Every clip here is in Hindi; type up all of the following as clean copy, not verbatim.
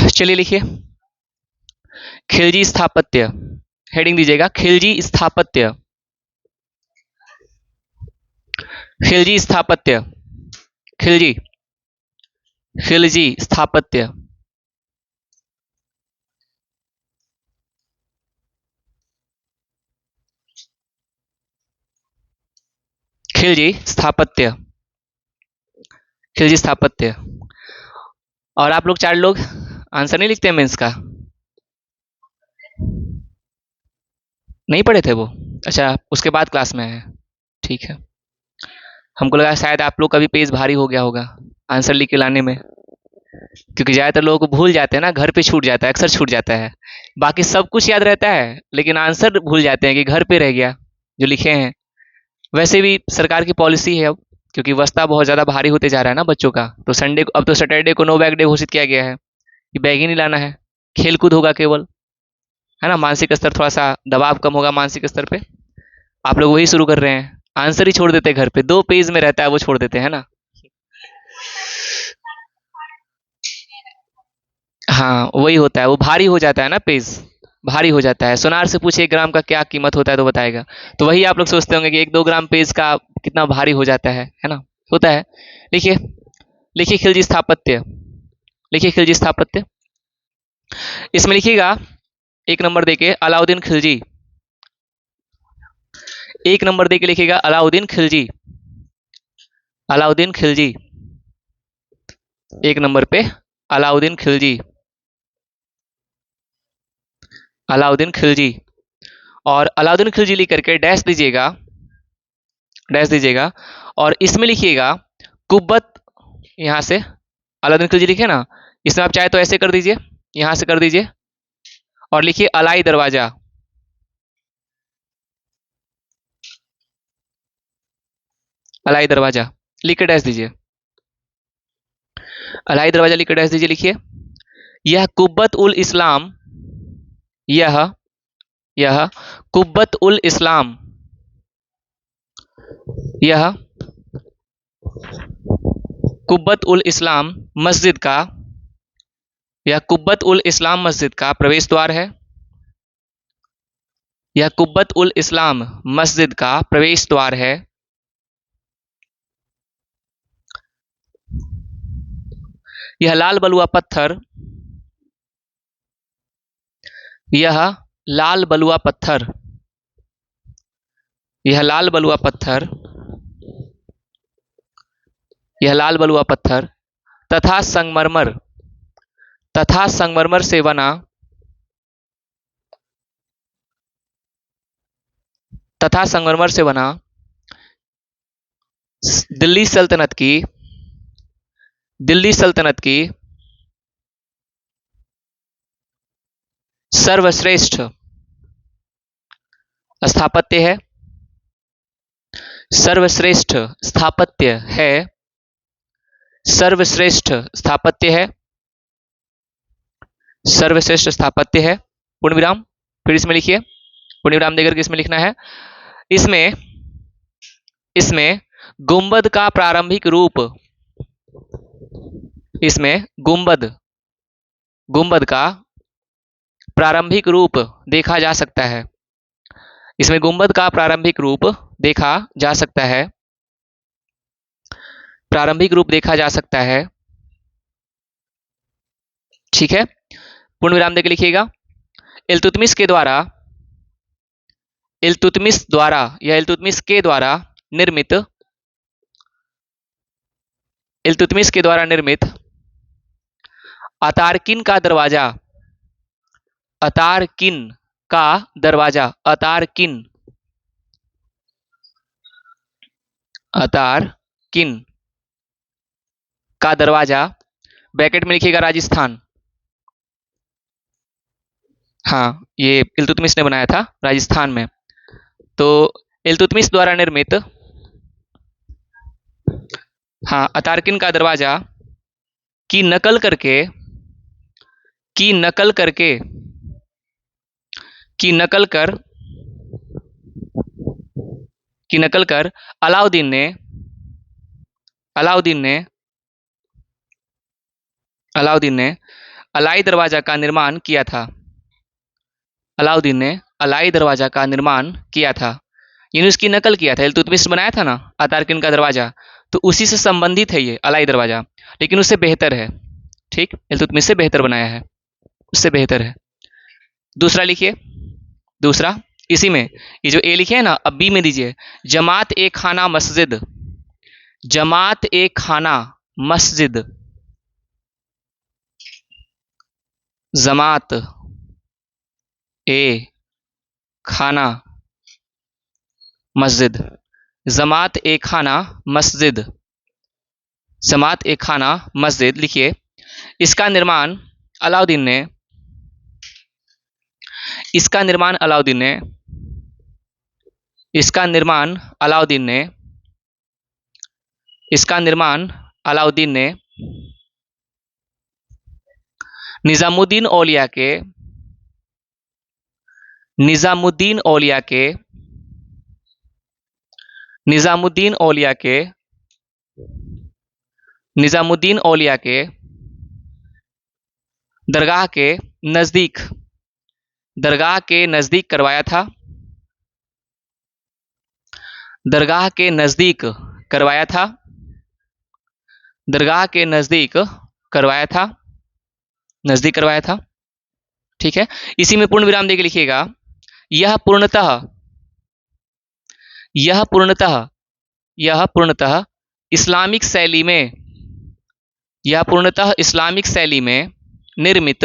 चलिए लिखिए, खिलजी स्थापत्य, हेडिंग दीजिएगा खिलजी स्थापत्य, खिलजी स्थापत्य, खिलजी, खिलजी स्थापत्य, खिलजी स्थापत्य, खिलजी स्थापत्य। और आप लोग 4 लोग आंसर नहीं लिखते हैं मेंस का? नहीं पढ़े थे वो? अच्छा, उसके बाद क्लास में आए हैं, ठीक है। हमको लगा शायद आप लोग का भी पेज भारी हो गया होगा आंसर लिख के लाने में, क्योंकि ज़्यादातर लोगों को भूल जाते हैं ना, घर पे छूट जाता है, अक्सर छूट जाता है। बाकी सब कुछ याद रहता है, लेकिन आंसर भूल जाते हैं कि घर पे रह गया जो लिखे हैं। वैसे भी सरकार की पॉलिसी है अब, क्योंकि वस्ता बहुत ज़्यादा भारी होते जा रहा है ना बच्चों का, तो संडे को, अब तो सैटरडे को नो बैग डे घोषित किया गया है कि बैग ही नहीं लाना है, खेल कूद होगा केवल, है ना। मानसिक स्तर थोड़ा सा दबाव कम होगा मानसिक स्तर पे। आप लोग वही शुरू कर रहे हैं, आंसर ही छोड़ देते हैं घर पे, 2 पेज में रहता है वो छोड़ देते हैं ना। हाँ वही होता है, वो भारी हो जाता है ना पेज, भारी हो जाता है। सोनार से पूछिए 1 ग्राम का क्या कीमत होता है तो बताएगा। तो वही आप लोग सोचते होंगे कि 1-2 ग्राम पेज का कितना भारी हो जाता है ना, होता है। लिखिए, लिखिए खिलजी स्थापत्य, लिखिए खिलजी स्थापत्य। इसमें लिखिएगा 1 नंबर देके अलाउद्दीन खिलजी, 1 नंबर देके लिखिएगा अलाउद्दीन खिलजी, अलाउद्दीन खिलजी, 1 नंबर पे अलाउद्दीन खिलजी, अलाउद्दीन खिलजी। और अलाउद्दीन खिलजी लिख करके डैश दीजिएगा, डैश दीजिएगा। और इसमें लिखिएगा कुब्बत, यहाँ से अलाउद्दीन खिलजी लिखे ना, इसमें आप चाहे तो ऐसे कर दीजिए, यहाँ से कर दीजिए, और लिखिए अलाई दरवाजा, अलाई दरवाजा लिख के डैश दीजिए, अलाई दरवाजा लिख के डैश दीजिए। लिखिए यह कुब्बत उल इस्लाम, यह कुब्बत उल इस्लाम, यह कुब्बत उल इस्लाम मस्जिद का, यह कुब्बत उल इस्लाम मस्जिद का प्रवेश द्वार है, यह कुब्बत उल इस्लाम मस्जिद का प्रवेश द्वार है। यह लाल बलुआ पत्थर, यह लाल बलुआ पत्थर, यह लाल बलुआ पत्थर, यह लाल बलुआ पत्थर तथा संगमरमर, तथा संगमरमर से बना, तथा संगमरमर से बना दिल्ली सल्तनत की, दिल्ली सल्तनत की सर्वश्रेष्ठ स्थापत्य है, सर्वश्रेष्ठ स्थापत्य है, सर्वश्रेष्ठ स्थापत्य है, सर्वश्रेष्ठ स्थापत्य है। पूर्ण विराम, फिर इसमें लिखिए, पूर्ण विराम देकर के इसमें लिखना है, इसमें, इसमें गुंबद का प्रारंभिक रूप, इसमें गुंबद, गुंबद का प्रारंभिक रूप देखा जा सकता है, इसमें गुंबद का प्रारंभिक रूप देखा जा सकता है, प्रारंभिक रूप देखा जा सकता है, ठीक है। पूर्ण विराम देकर लिखिएगा इल्तुतमिश के द्वारा, इल्तुतमिश द्वारा या इल्तुतमिश के द्वारा निर्मित, इल्तुतमिश के द्वारा निर्मित अतारकिन का दरवाजा, अतारकिन का दरवाजा, अतारकिन, अतारकिन का दरवाजा, ब्रैकेट में लिखिएगा राजस्थान। हाँ ये इल्तुतमिश ने बनाया था राजस्थान में। तो इल्तुतमिश द्वारा निर्मित, हाँ अतारकिन का दरवाजा की नकल करके, की नकल करके, की नकल कर, की नकल कर अलाउद्दीन ने, अलाउद्दीन ने, अलाउद्दीन ने अलाई दरवाजा का निर्माण किया था? अलाउद्दीन ने अलाई दरवाजा का निर्माण किया था, यानी उसकी नकल किया था। इल्तुतमिश बनाया था ना अतारकिन का दरवाजा, तो उसी से संबंधित है ये अलाई दरवाजा, लेकिन उससे बेहतर है। ठीक, इल्तुतमिश से बेहतर बनाया है, उससे बेहतर है। दूसरा लिखिए, दूसरा इसी में ये जो ए लिखे है ना, अब बी में दीजिए। जमात ए खाना मस्जिद, जमात ए खाना मस्जिद, जमात ए खाना मस्जिद, जमात ए खाना मस्जिद, जमात ए खाना मस्जिद लिखिए। इसका निर्माण अलाउद्दीन ने, इसका निर्माण अलाउद्दीन ने, इसका निर्माण अलाउद्दीन ने, इसका निर्माण अलाउद्दीन ने निजामुद्दीन औलिया के, निजामुद्दीन औलिया के, निजामुद्दीन औलिया के, निजामुद्दीन औलिया के दरगाह के नजदीक, दरगाह के नजदीक करवाया था, दरगाह के नजदीक करवाया था, दरगाह के नजदीक करवाया था, नजदीक करवाया था। ठीक है, इसी में पूर्ण विराम देके लिखिएगा। यह पूर्णतः, यह पूर्णतः, यह पूर्णतः इस्लामिक शैली में, यह पूर्णतः इस्लामिक शैली में निर्मित,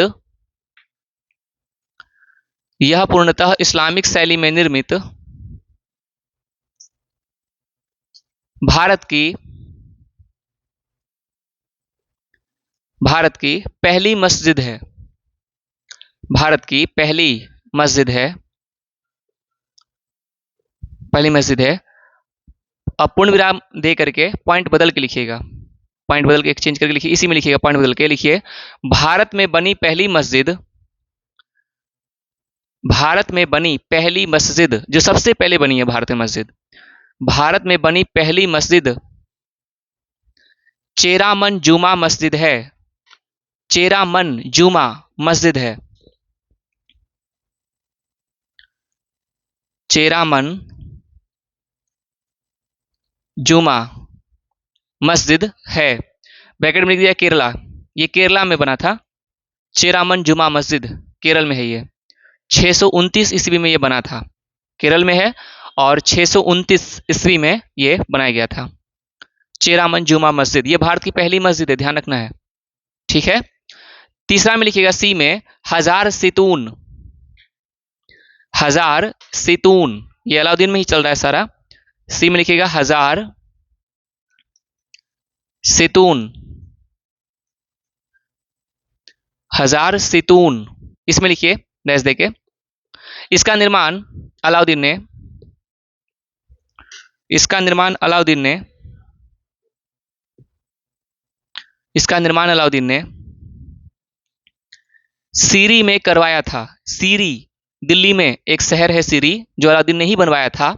यह पूर्णतः इस्लामिक शैली में निर्मित भारत की, भारत की पहली मस्जिद है, भारत की पहली मस्जिद है, पहली मस्जिद है। अब पूर्ण विराम दे करके पॉइंट बदल के लिखिएगा, पॉइंट बदल के एक्सचेंज करके लिखिए, इसी में लिखिएगा, पॉइंट बदल के लिखिए। भारत में बनी पहली मस्जिद, भारत में बनी पहली मस्जिद, जो सबसे पहले बनी है भारत में मस्जिद, भारत में बनी पहली मस्जिद चेरामन जुमा मस्जिद है, चेरामन जुमा मस्जिद है, चेरामन जुमा मस्जिद है। ब्रैकेट में लिख दिया केरला, ये केरला में बना था, चेरामन जुमा मस्जिद केरल में है। ये 629 ईस्वी में ये बना था, केरल में है, और 629 ईस्वी में ये बनाया गया था। चेरामन जुमा मस्जिद, ये भारत की पहली मस्जिद है, ध्यान रखना है। ठीक है, तीसरा में लिखिएगा सी में हजार सितून, हजार सितून, ये अलाउद्दीन में ही चल रहा है सारा। सी में लिखिएगा हजार सितून, हजार सितून, इसमें लिखिए डैश देके। इसका निर्माण अलाउद्दीन ने, इसका निर्माण अलाउद्दीन ने, इसका निर्माण अलाउद्दीन ने सीरी में करवाया था। सीरी, दिल्ली में एक शहर है सीरी, जो अलाउद्दीन ने ही बनवाया था,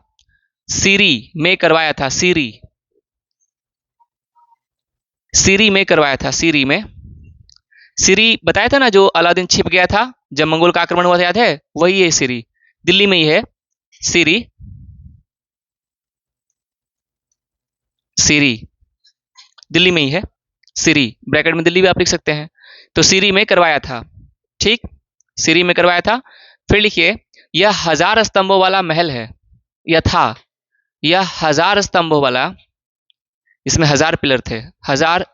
सीरी में करवाया था, सीरी, सीरी में करवाया था, सीरी में। सीरी बताया था ना, जो अलाउद्दीन छिप गया था जब मंगोल का आक्रमण हुआ था, याद है? वही है सीरी, दिल्ली में ही है सीरी, सीरी दिल्ली में ही है, सीरी, ब्रैकेट में दिल्ली भी आप लिख सकते हैं। तो सीरी में करवाया था, ठीक, सीरी में करवाया था। फिर लिखिए, यह हजार स्तंभों वाला महल है, यह था, यह हजार स्तंभों वाला, इसमें हजार पिलर थे, हजार,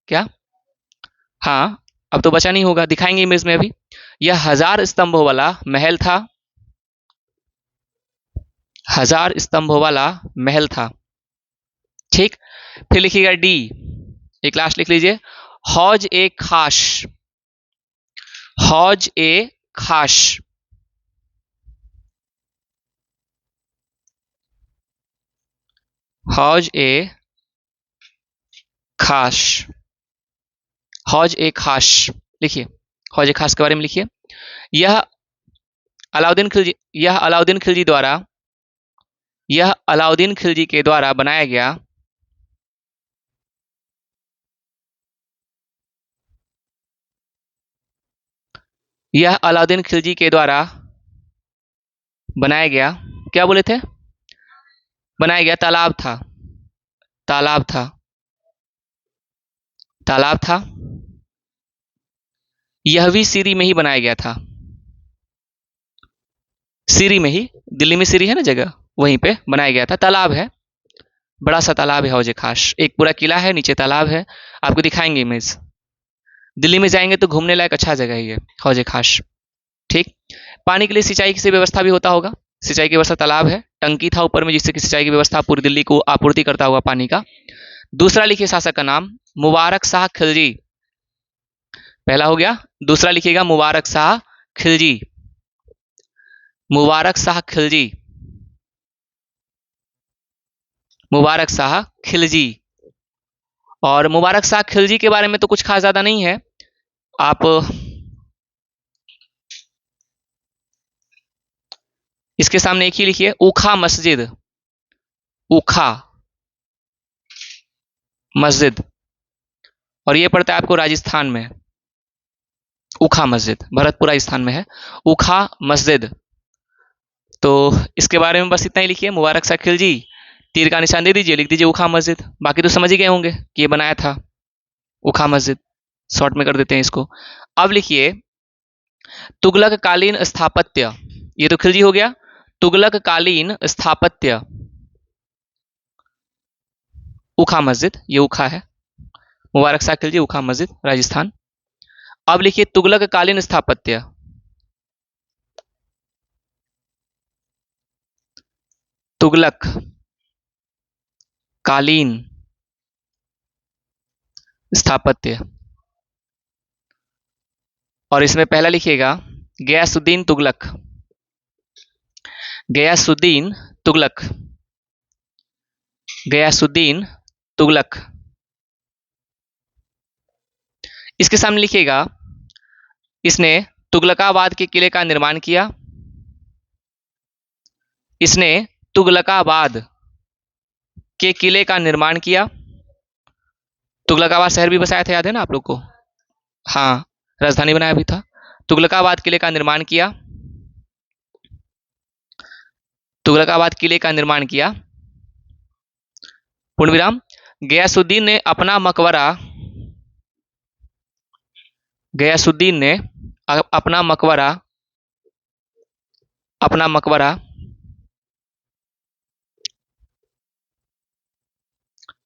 क्या, हाँ, अब तो बचा नहीं होगा, दिखाएंगे इमेज में अभी। यह हजार स्तंभों वाला महल था, हजार स्तंभों वाला महल था। ठीक, फिर लिखिएगा डी, एक लास्ट लिख लीजिए, हौज ए खाश, हौज ए खाश, हौज ए खाश, हौज ए खाश लिखिए, हौज ए खास के बारे में लिखिए। यह अलाउद्दीन खिलजी, यह अलाउद्दीन खिलजी द्वारा, यह अलाउद्दीन खिलजी के द्वारा बनाया गया, यह अलाउद्दीन खिलजी के द्वारा बनाया गया, क्या बोले थे, बनाया गया तालाब था, तालाब था, तालाब था। यह भी सीरी में ही बनाया गया था, सीरी में ही, दिल्ली में सीरी है ना जगह, वहीं पे बनाया गया था। तालाब है, बड़ा सा तालाब है हौज खास, एक पूरा किला है, नीचे तालाब है, आपको दिखाएंगे इमेज। दिल्ली में जाएंगे तो घूमने लायक अच्छा जगह है ये हौज खास। ठीक, पानी के लिए सिंचाई की व्यवस्था भी होता होगा, सिंचाई की व्यवस्था, तालाब है, टंकी था ऊपर में जिससे कि सिंचाई की व्यवस्था पूरी दिल्ली को आपूर्ति करता हुआ पानी का। दूसरा लिखिए शासक का नाम, मुबारक शाह खिलजी। पहला हो गया, दूसरा लिखिएगा मुबारक शाह खिलजी, मुबारक शाह खिलजी, मुबारक शाह खिलजी। और मुबारक शाह खिलजी के बारे में तो कुछ खास ज्यादा नहीं है, आप इसके सामने एक ही लिखिए, ऊखा मस्जिद, ऊखा मस्जिद, और ये पड़ता है आपको राजस्थान में, ऊखा मस्जिद भरतपुर राजस्थान में है, ऊखा मस्जिद। तो इसके बारे में बस इतना ही लिखिए, मुबारक शाह खिलजी, तीर का निशान दे दीजिए, लिख दीजिए ऊखा मस्जिद, बाकी तो समझ ही गए होंगे कि ये बनाया था ऊखा मस्जिद, शॉर्ट में कर देते हैं इसको। अब लिखिए तुगलक कालीन स्थापत्य, ये तो खिलजी हो गया, तुगलक कालीन स्थापत्य, ऊखा मस्जिद, ये ऊखा है, मुबारक शाह खिलजी, ऊखा मस्जिद राजस्थान। अब लिखिए तुगलक कालीन स्थापत्य, तुगलक कालीन स्थापत्य, और इसमें पहला लिखिएगा गयासुद्दीन तुगलक, गयासुद्दीन तुगलक, गयासुद्दीन तुगलक। इसके सामने लिखिएगा इसने तुगलकाबाद के किले का निर्माण किया, इसने तुगलकाबाद के किले का निर्माण किया, तुगलकाबाद शहर भी बसाया था, याद है ना आप लोग को, हाँ राजधानी बनाया भी था। तुगलकाबाद किले का निर्माण किया, तुगलकाबाद किले का निर्माण किया, पूर्ण विराम। गयासुद्दीन ने अपना मकबरा, गयासुद्दीन ने अपना मकबरा, अपना मकबरा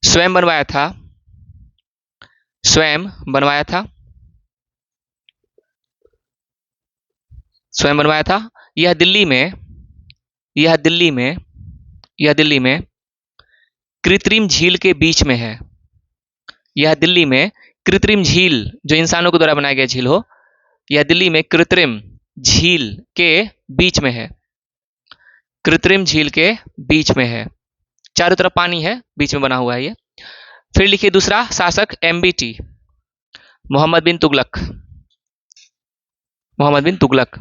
स्वयं बनवाया था, स्वयं बनवाया था, स्वयं बनवाया था। यह दिल्ली में, यह दिल्ली में, यह दिल्ली में कृत्रिम झील के बीच में है, यह दिल्ली में कृत्रिम झील, जो इंसानों के द्वारा बनाया गया झील हो, यह दिल्ली में कृत्रिम झील के बीच में है, कृत्रिम झील के बीच में है, चारों तरफ पानी है, बीच में बना हुआ है ये। फिर लिखिए दूसरा शासक एमबीटी, मोहम्मद बिन तुगलक, मोहम्मद बिन तुगलक,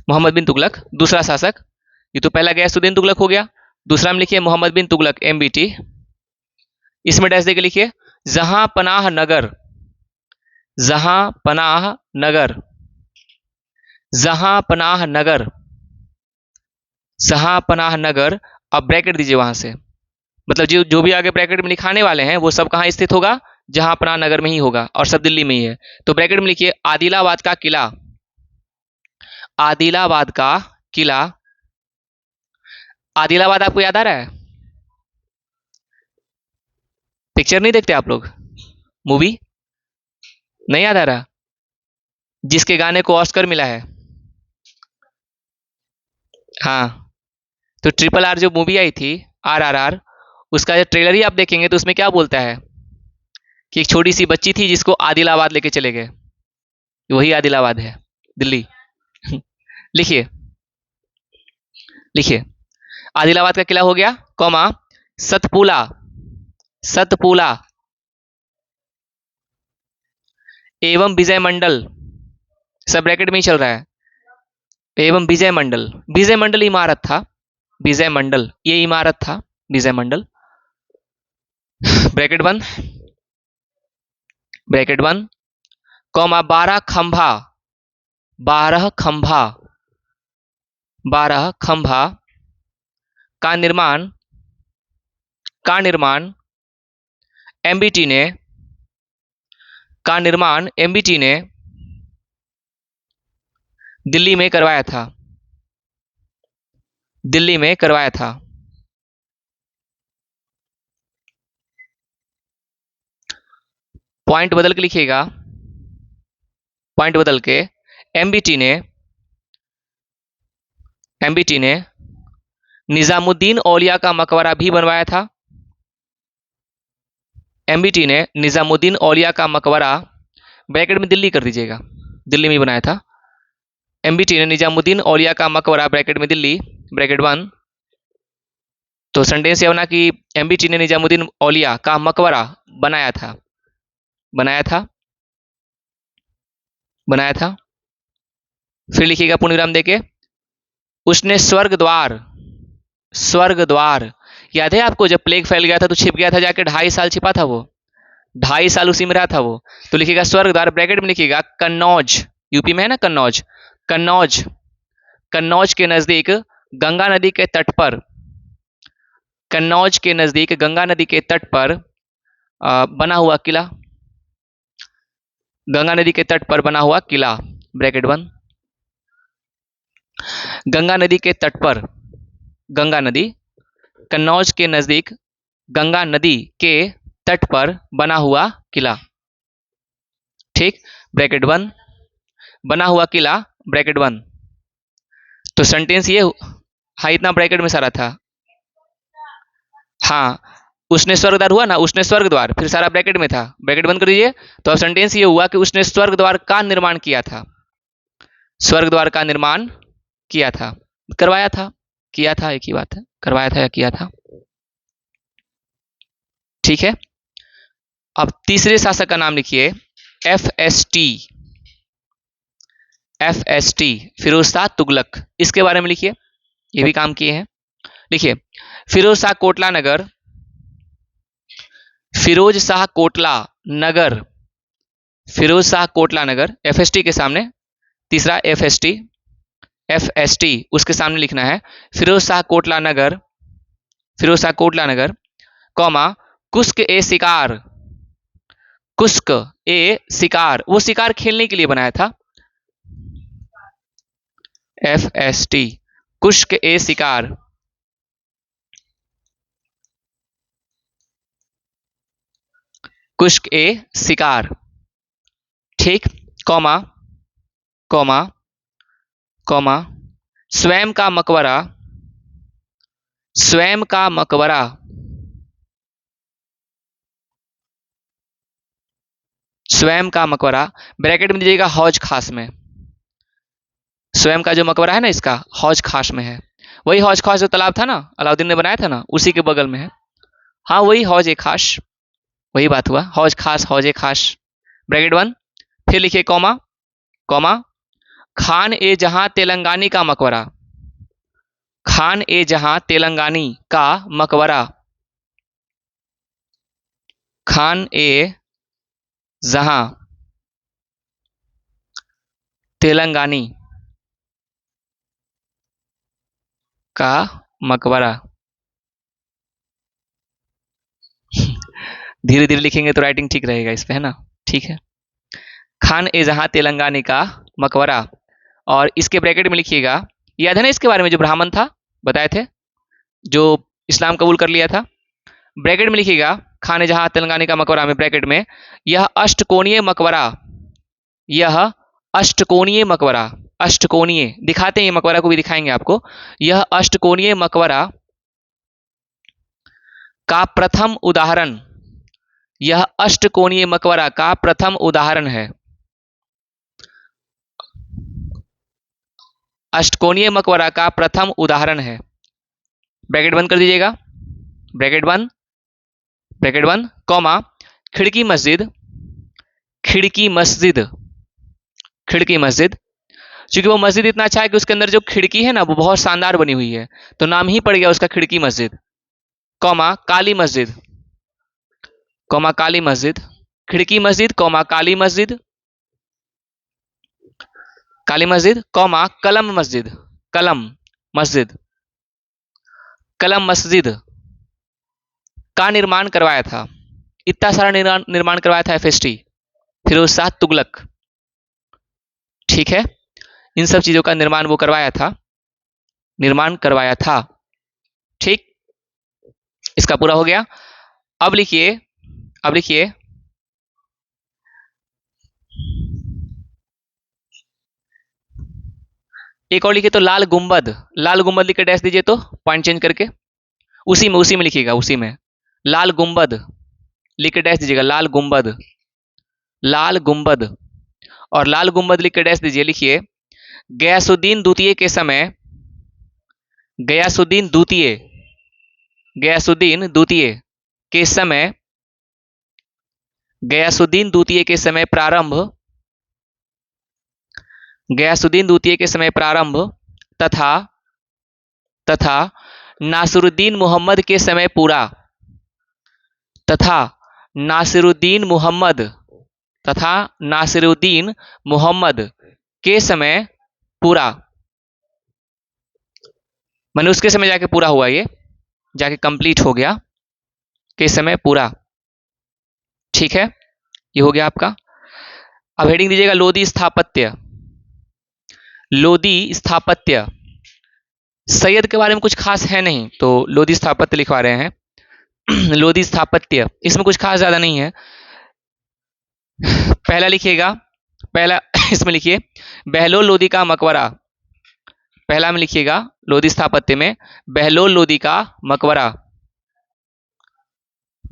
मोहम्मद बिन तुगलक दूसरा शासक। ये तो पहला गयासुद्दीन तुगलक हो गया, दूसरा में लिखिए मोहम्मद बिन तुगलक एमबीटी, इसमें डैश देके लिखिए जहां पनाह नगर, जहां पनाह नगर, जहां पनाह नगर, जहां पनाह नगर। अब ब्रैकेट दीजिए वहां से, मतलब जो जो भी आगे ब्रैकेट में लिखाने वाले हैं वो सब कहां स्थित होगा, जहां पनाह नगर में ही होगा, और सब दिल्ली में ही है। तो ब्रैकेट में लिखिए आदिलाबाद का किला, आदिलाबाद का किला। आदिलाबाद आपको याद आ रहा है, पिक्चर नहीं देखते आप लोग, मूवी नहीं याद आ रहा, जिसके गाने को ऑस्कर मिला है, हाँ, तो ट्रिपल आर जो मूवी आई थी, RRR, उसका जो ट्रेलर ही आप देखेंगे तो उसमें क्या बोलता है कि एक छोटी सी बच्ची थी जिसको आदिलाबाद लेके चले गए, वही आदिलाबाद है, दिल्ली। लिखिए, लिखिए आदिलाबाद का किला हो गया, कौमा सतपुला, सतपुला एवं विजय मंडल, सब ब्रैकेट में ही चल रहा है, एवं विजय मंडल, विजय मंडल इमारत था, विजय मंडल ये इमारत था, विजय मंडल, ब्रैकेट बंद, ब्रैकेट बंद। कौमा 12 खंभा, 12 खंभा, 12 खंभा का निर्माण, का निर्माण एमबीटी ने, का निर्माण एमबीटी ने दिल्ली में करवाया था, दिल्ली में करवाया था। पॉइंट बदल के लिखिएगा, पॉइंट बदल के एमबीटी ने, एमबीटी ने निजामुद्दीन औलिया का मकबरा भी बनवाया था। एमबीटी ने निजामुद्दीन औलिया का मकबरा, ब्रैकेट में दिल्ली कर दीजिएगा, दिल्ली में बनाया था। एमबीटी ने निजामुद्दीन औलिया का मकबरा, ब्रैकेट में दिल्ली, ब्रैकेट 1। तो सेंटेंस ये होना कि एमबीटी ने निजामुद्दीन औलिया का मकबरा बनाया था, बनाया था, बनाया था। फिर लिखिएगा पूर्णविराम देके, उसने स्वर्ग द्वार, स्वर्ग द्वार याद है आपको, जब प्लेग फैल गया था तो छिप गया था जाके, 2.5 साल छिपा था वो, 2.5 साल उसी में रहा था वो। तो लिखिएगा स्वर्ग द्वार, ब्रैकेट में लिखिएगा कन्नौज, यूपी में है ना कन्नौज, कन्नौज, कन्नौज के नजदीक गंगा नदी के तट पर, कन्नौज के नजदीक गंगा नदी के तट पर बना हुआ किला, गंगा नदी के तट पर बना हुआ किला, ब्रैकेट 1। गंगा नदी के तट पर, गंगा नदी, कन्नौज के नजदीक गंगा नदी के तट पर बना हुआ किला, ठीक, ब्रैकेट 1, बना हुआ किला, ब्रैकेट 1। तो सेंटेंस ये, हाँ इतना ब्रैकेट में सारा था, हाँ उसने स्वर्ग द्वार हुआ ना, उसने स्वर्ग द्वार, फिर सारा ब्रैकेट में था, ब्रैकेट बंद कर दीजिए। तो अब सेंटेंस ये हुआ कि उसने स्वर्ग द्वार का निर्माण किया था, स्वर्ग द्वार का निर्माण किया था, करवाया था, किया था एक ही बात है, करवाया था या किया था, ठीक है। अब तीसरे शासक का नाम लिखिए, एफएसटी, एफएसटी फिरोज शाह तुगलक, इसके बारे में लिखिए, ये भी काम किए हैं। लिखिए फिरोज शाह कोटला नगर, फिरोज शाह कोटला नगर, फिरोज शाह कोटला नगर, एफएसटी के सामने, तीसरा एफएसटी, एफएसटी उसके सामने लिखना है, फिरोज शाह कोटला नगर, फिरोज शाह कोटला नगर, कौमा कुस्क ए शिकार, कुस्क ए शिकार, वो शिकार खेलने के लिए बनाया था, एफएसटी कुस्क ए शिकार, कुस्क ए शिकार, ठीक, कौमा, कौमा, कौमा स्वयं का मकबरा, स्वयं का मकबरा, स्वयं का मकबरा, ब्रैकेट में दीजिएगा हौज खास में, स्वयं का जो मकबरा है ना इसका हौज खास में है, वही हौज खास जो तालाब था ना अलाउद्दीन ने बनाया था ना, उसी के बगल में है, हाँ वही हौज ए खास, वही बात हुआ, हौज खास, हौज ए खास, ब्रैकेट 1। फिर लिखिए कौमा, कौमा खान ए जहां तेलंगानी का मकबरा, खान ए जहां तेलंगानी का मकबरा, खान ए जहां तेलंगानी का मकबरा, धीरे धीरे लिखेंगे तो राइटिंग ठीक रहेगा इस पे, है ना, ठीक है। खान ए जहां तेलंगानी का मकबरा, और इसके ब्रैकेट में लिखिएगा, याद है ना इसके बारे में, जो ब्राह्मण था बताए थे, जो इस्लाम कबूल कर लिया था, ब्रैकेट में लिखिएगा खान ए जहां तेलंगानी का मकबरा में, ब्रैकेट में यह अष्टकोणीय मकबरा, यह अष्टकोणीय मकबरा, अष्टकोणीय दिखाते हैं, मकबरा को भी दिखाएंगे आपको, यह अष्टकोणीय मकबरा का प्रथम उदाहरण, यह अष्टकोणीय मकबरा का प्रथम उदाहरण है, अष्टकोणीय मकबरा का प्रथम उदाहरण है, ब्रैकेट बंद कर दीजिएगा, ब्रैकेट बंद, ब्रैकेट बंद, कॉमा खिड़की मस्जिद, खिड़की मस्जिद, खिड़की मस्जिद, क्योंकि वो मस्जिद इतना अच्छा है कि उसके अंदर जो खिड़की है ना वो बहुत शानदार बनी हुई है, तो नाम ही पड़ गया उसका खिड़की मस्जिद, कौमा काली मस्जिद, कौमा काली मस्जिद, खिड़की मस्जिद कौमा काली मस्जिद, काली मस्जिद कौमा कलम मस्जिद, कलम मस्जिद, कलम मस्जिद का निर्माण करवाया था। इतना सारा निर्माण करवाया था एफएसटी, फिरोज शाह तुगलक। ठीक है, इन सब चीजों का निर्माण वो करवाया था, निर्माण करवाया था। ठीक, इसका पूरा हो गया। अब लिखिए, अब लिखिए एक और लिखिए तो लाल गुंबद, लाल गुंबद लिख के डैश दीजिए तो पॉइंट चेंज करके, उसी में लिखिएगा, उसी में लाल गुंबद लिख के डैश दीजिएगा, लाल गुंबद, लाल गुंबद। और लाल गुंबद लिख के डैश दीजिए, लिखिए गयासुद्दीन द्वितीय के समय, गयासुद्दीन द्वितीय, गयासुद्दीन द्वितीय के समय, गयासुद्दीन द्वितीय के समय प्रारंभ, गयासुद्दीन द्वितीय के समय प्रारंभ तथा तथा नासिरुद्दीन मोहम्मद के समय पूरा, तथा नासिरुद्दीन मोहम्मद, तथा नासिरुद्दीन मोहम्मद के समय पूरा, मैंने उसके समय जाके पूरा हुआ, ये जाके कंप्लीट हो गया, के समय पूरा। ठीक है, ये हो गया आपका। अब हेडिंग दीजिएगा लोदी स्थापत्य, लोदी स्थापत्य। सैयद के बारे में कुछ खास है नहीं तो लोदी स्थापत्य लिखवा रहे हैं। लोदी स्थापत्य, इसमें कुछ खास ज्यादा नहीं है। पहला लिखिएगा, पहला इसमें लिखिए बहलोल लोदी का मकबरा, पहला में लिखिएगा लोदी स्थापत्य में बहलोल लोदी का मकबरा,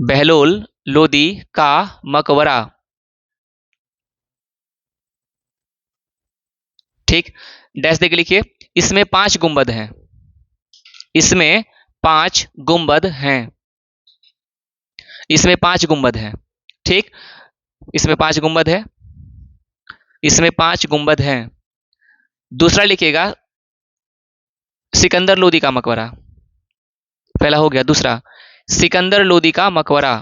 बहलोल लोदी का मकबरा। ठीक, डैश देके लिखिए इसमें 5 गुंबद हैं, इसमें 5 गुंबद हैं, इसमें 5 गुंबद हैं। ठीक, इसमें 5 गुंबद है, इसमें 5 गुंबद हैं। दूसरा लिखिएगा सिकंदर लोदी का मकबरा, पहला हो गया। दूसरा सिकंदर लोदी का मकबरा,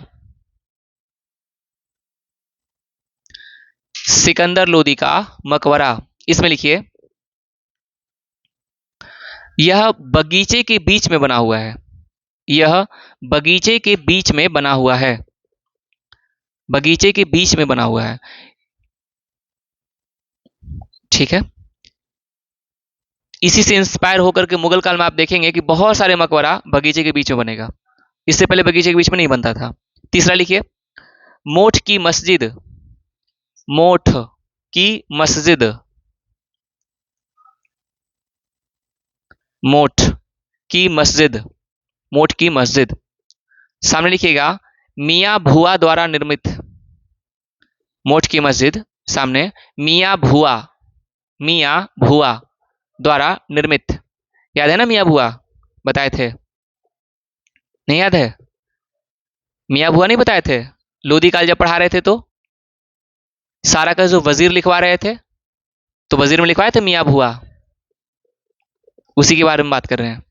सिकंदर लोदी का मकबरा। इसमें लिखिए यह बगीचे के बीच में बना हुआ है, यह बगीचे के बीच में बना हुआ है, बगीचे के बीच में बना हुआ है। ठीक है, इसी से इंस्पायर होकर के मुगल काल में आप देखेंगे कि बहुत सारे मकबरा बगीचे के बीच में बनेगा, इससे पहले बगीचे के बीच में नहीं बनता था। तीसरा लिखिए मोठ की मस्जिद, मोठ की मस्जिद, मोठ की मस्जिद, मोठ की मस्जिद। सामने लिखिएगा मियां भुआ द्वारा निर्मित, मोठ की मस्जिद सामने मियां भुआ, मियां भुआ द्वारा निर्मित। याद है ना मियां भुआ बताए थे, नहीं याद है? मियां भुआ नहीं बताए थे लोधी काल जब पढ़ा रहे थे तो, सारा का जो वजीर लिखवा रहे थे तो वजीर में लिखवाए थे मियां भुआ, उसी के बारे में बात कर रहे हैं।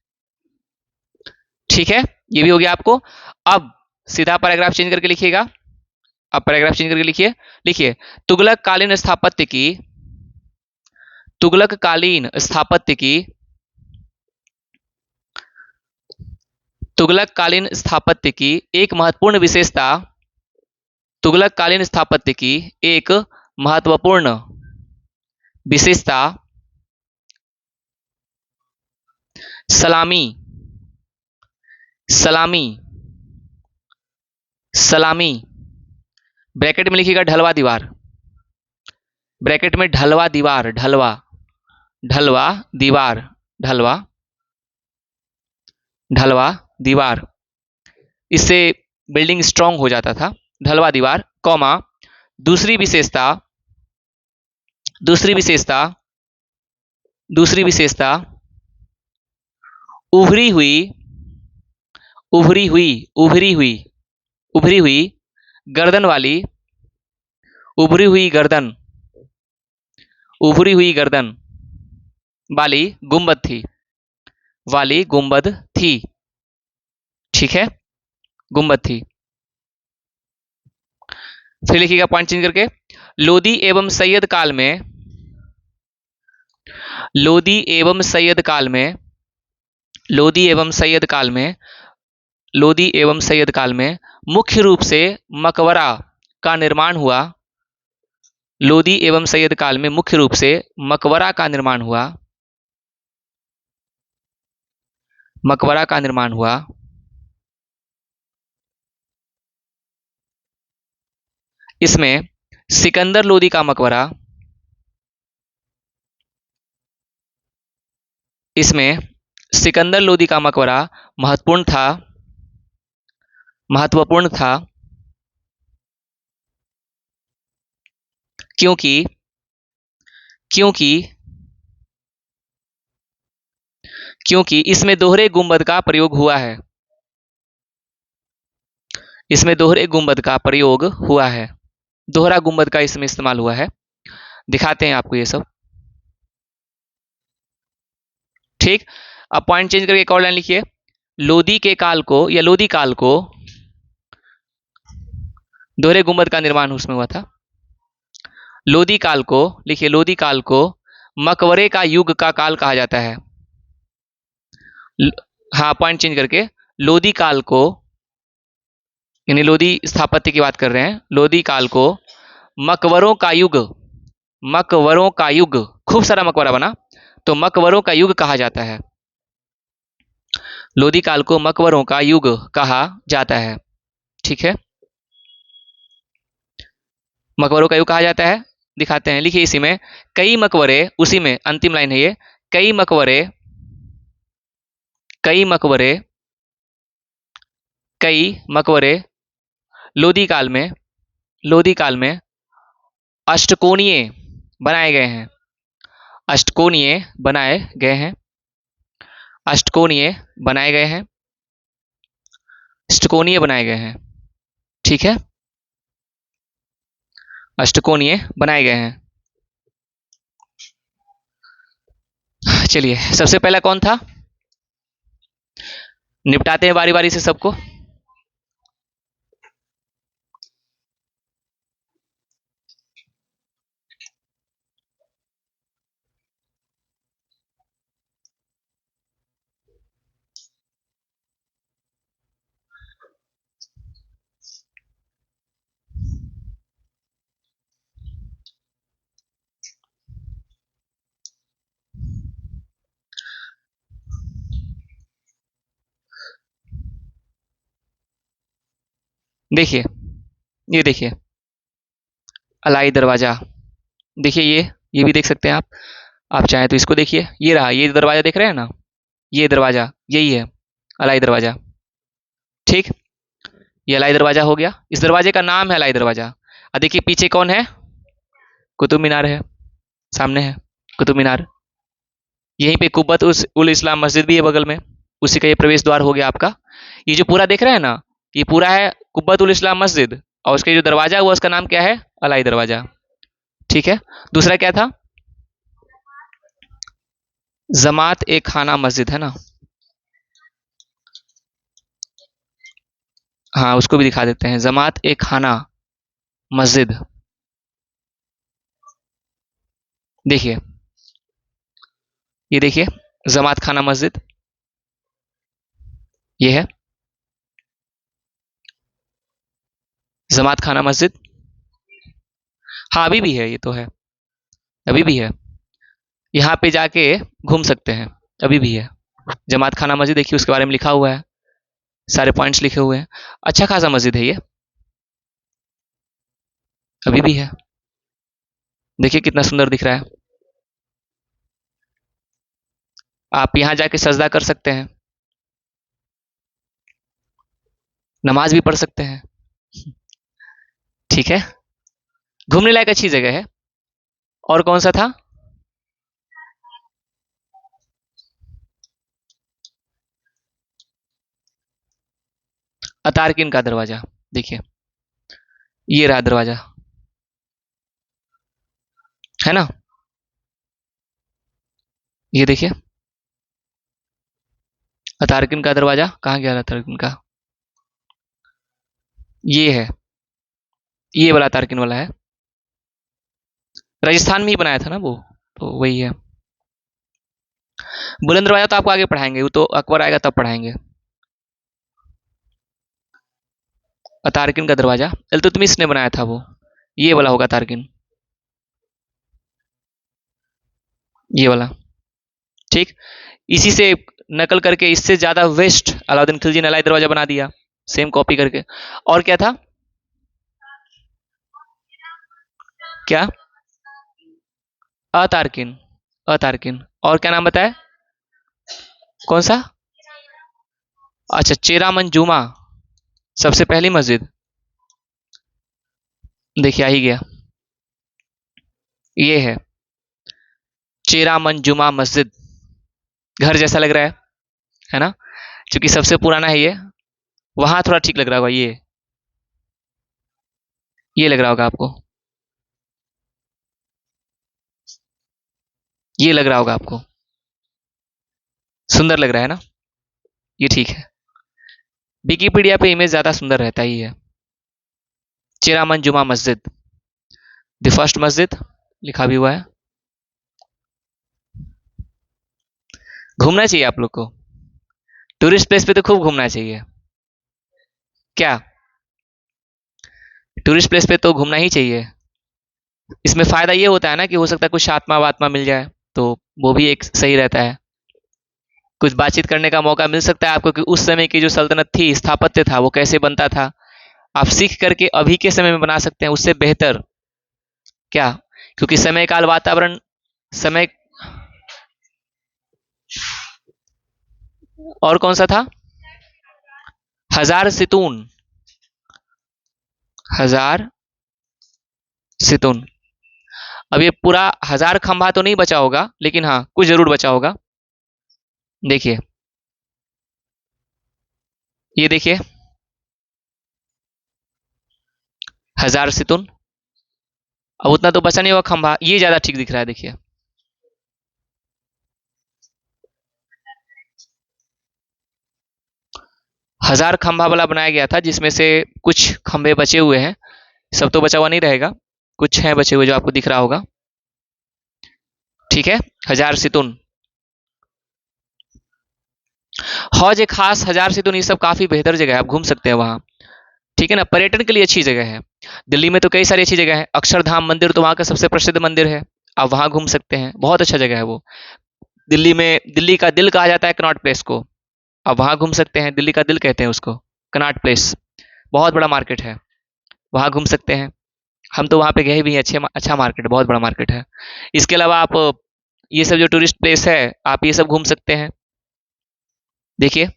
ठीक है, ये भी हो गया आपको। अब सीधा पैराग्राफ चेंज करके लिखिएगा, अब पैराग्राफ चेंज करके लिखिए, लिखिए तुगलक कालीन स्थापत्य की, तुगलक कालीन स्थापत्य की, तुगलक कालीन स्थापत्य की एक महत्वपूर्ण विशेषता, तुगलक कालीन स्थापत्य की एक महत्वपूर्ण विशेषता सलामी, सलामी, सलामी, ब्रैकेट में लिखिएगा ढलवा दीवार, ब्रैकेट में ढलवा दीवार, ढलवा, ढलवा दीवार, ढलवा, ढलवा दीवार, इससे बिल्डिंग स्ट्रांग हो जाता था। ढलवा दीवार कॉमा दूसरी विशेषता, दूसरी विशेषता, दूसरी विशेषता उभरी हुई, उभरी हुई, उभरी हुई, उभरी हुई गर्दन वाली, उभरी हुई गर्दन, उभरी हुई गर्दन वाली गुंबद थी, वाली गुंबद थी। ठीक है, गुंबद थी। फिर लिखिएगा पॉइंट चेंज करके लोदी एवं सैयद काल में, लोदी एवं सैयद काल में, लोदी एवं सैयद काल में, लोदी एवं सैयद काल में मुख्य रूप से मकबरा का निर्माण हुआ। लोदी एवं सैयद काल में मुख्य रूप से मकबरा का निर्माण हुआ। मकबरा का निर्माण हुआ। इसमें सिकंदर लोदी का मकबरा, इसमें सिकंदर लोदी का मकबरा महत्वपूर्ण था, महत्वपूर्ण था, क्योंकि क्योंकि क्योंकि इसमें दोहरे गुंबद का प्रयोग हुआ है। इसमें दोहरे गुंबद का प्रयोग हुआ है। दोहरा गुंबद का इसमें इस्तेमाल हुआ है। दिखाते हैं आपको ये सब। ठीक। अब पॉइंट चेंज करके एक और लाइन लिखिए। लोदी के काल को या लोदी काल को दोहरे गुंबद का निर्माण उसमें हुआ था। लोदी काल को लिखिए, लोदी काल को मकबरे का युग का काल कहा जाता है। हाँ, पॉइंट चेंज करके लोदी काल को, यानी लोदी स्थापत्य की बात कर रहे हैं, लोदी काल को मकबरों का युग, मकबरों का युग, खूब सारा मकबरा बना तो मकबरों का युग कहा जाता है। लोदी काल को मकबरों का युग कहा जाता है। ठीक है, मकबरों का युग कहा जाता है। दिखाते हैं, लिखिए इसी में कई मकबरे, उसी में अंतिम लाइन है ये, कई मकबरे, कई मकबरे, कई मकबरे लोदी काल में, लोदी काल में अष्टकोणीय बनाए गए हैं। अष्टकोणीय बनाए गए हैं। अष्टकोणीय बनाए गए हैं। अष्टकोणीय बनाए गए हैं। ठीक है, अष्टकोणीय बनाए गए हैं। चलिए, सबसे पहला कौन था, निपटाते हैं बारी बारी से सबको। देखिए, ये देखिए अलाई दरवाजा, देखिए ये भी देख सकते हैं आप चाहें तो इसको देखिए, ये रहा, ये दरवाजा देख रहे हैं ना, ये दरवाजा यही है, अलाई दरवाजा। ठीक, ये अलाई दरवाजा हो गया, इस दरवाजे का नाम है अलाई दरवाजा। अब देखिए पीछे कौन है, कुतुब मीनार है, सामने है कुतुब मीनार। यहीं पे कुब्बत उल इस्लाम मस्जिद भी है बगल में, उसी का ये प्रवेश द्वार हो गया आपका। ये जो पूरा देख रहे हैं ना, ये पूरा है कुब्बत उल इस्लाम मस्जिद, और उसका जो दरवाजा हुआ उसका नाम क्या है, अलाई दरवाजा। ठीक है, दूसरा क्या था, जमात ए खाना मस्जिद है ना, हाँ उसको भी दिखा देते हैं, जमात ए खाना मस्जिद। देखिए, ये देखिए जमात खाना मस्जिद, ये है जमात खाना मस्जिद। हाँ अभी भी है, ये तो है, अभी भी है, यहाँ पे जाके घूम सकते हैं, अभी भी है जमात खाना मस्जिद। देखिए उसके बारे में लिखा हुआ है, सारे पॉइंट्स लिखे हुए हैं, अच्छा खासा मस्जिद है ये, अभी भी है। देखिए कितना सुंदर दिख रहा है। आप यहाँ जाके सजदा कर सकते हैं, नमाज भी पढ़ सकते हैं। ठीक है, घूमने लायक अच्छी जगह है। और कौन सा था, अतारकिन का दरवाजा। देखिए ये रहा दरवाजा, है ना, ये देखिए अतारकिन का दरवाजा, कहाँ गया अतारकिन का, ये है, ये वाला अतारकिन वाला है, राजस्थान में ही बनाया था ना वो, तो वही है। बुलंद दरवाजा तो आपको आगे पढ़ाएंगे, वो तो अकबर आएगा तब पढ़ाएंगे। तारकिन का दरवाजा इल्तुतमिश ने बनाया था वो, ये वाला होगा तारकिन, ये वाला। ठीक, इसी से नकल करके इससे ज्यादा वेस्ट अलाउद्दीन खिलजी ने अलाई दरवाजा बना दिया, सेम कॉपी करके। और क्या था, क्या, अतारकिन, अतारकिन। और क्या नाम बताया, कौन सा, अच्छा चेरा मंजूमा, सबसे पहली मस्जिद। देखिए आ ही गया, ये है चेरा मंजूमा मस्जिद। घर जैसा लग रहा है ना, क्योंकि सबसे पुराना है ये। वहां थोड़ा ठीक लग रहा होगा, ये लग रहा होगा आपको, ये लग रहा होगा आपको, सुंदर लग रहा है ना, ये ठीक है। विकिपीडिया पे इमेज ज्यादा सुंदर रहता ही है। चिरामन जुमा मस्जिद, द फर्स्ट मस्जिद लिखा भी हुआ है। घूमना चाहिए आप लोग को, टूरिस्ट प्लेस पे तो खूब घूमना चाहिए। क्या, टूरिस्ट प्लेस पे तो घूमना ही चाहिए। इसमें फायदा ये होता है ना कि हो सकता है कुछ आत्मा वात्मा मिल जाए, तो वो भी एक सही रहता है। कुछ बातचीत करने का मौका मिल सकता है आपको कि उस समय की जो सल्तनत थी, स्थापत्य था, वो कैसे बनता था। आप सीख करके अभी के समय में बना सकते हैं उससे बेहतर। क्या, क्योंकि समय काल वातावरण, समय, और कौन सा था, हजार सितून, हजार सितून। अब ये पूरा हजार खंभा तो नहीं बचा होगा, लेकिन हाँ कुछ जरूर बचा होगा। देखिए, ये देखिए, हजार सितून। अब उतना तो बचा नहीं होगा खंभा, ये ज्यादा ठीक दिख रहा है, देखिए। हजार खंभा वाला बनाया गया था, जिसमें से कुछ खंभे बचे हुए हैं, सब तो बचा हुआ नहीं रहेगा, कुछ है बचे हुए जो आपको दिख रहा होगा। ठीक है, हजार सितून, हौज एक खास, हजार सितून, ये सब काफी बेहतर जगह है, आप घूम सकते हैं वहां। ठीक है ना, पर्यटन के लिए अच्छी जगह है। दिल्ली में तो कई सारी अच्छी जगह है, अक्षरधाम मंदिर तो वहां का सबसे प्रसिद्ध मंदिर है, आप वहां घूम सकते हैं, बहुत अच्छा जगह है वो। दिल्ली में, दिल्ली का दिल कहा जाता है कनॉट प्लेस को, आप वहां घूम सकते हैं, दिल्ली का दिल कहते हैं उसको, कनॉट प्लेस। बहुत बड़ा मार्केट है, वहां घूम सकते हैं। हम तो वहां पे गए भी हैं, अच्छा मार्केट है, बहुत बड़ा मार्केट है। इसके अलावा आप ये सब जो टूरिस्ट प्लेस है, आप ये सब घूम सकते हैं। देखिए,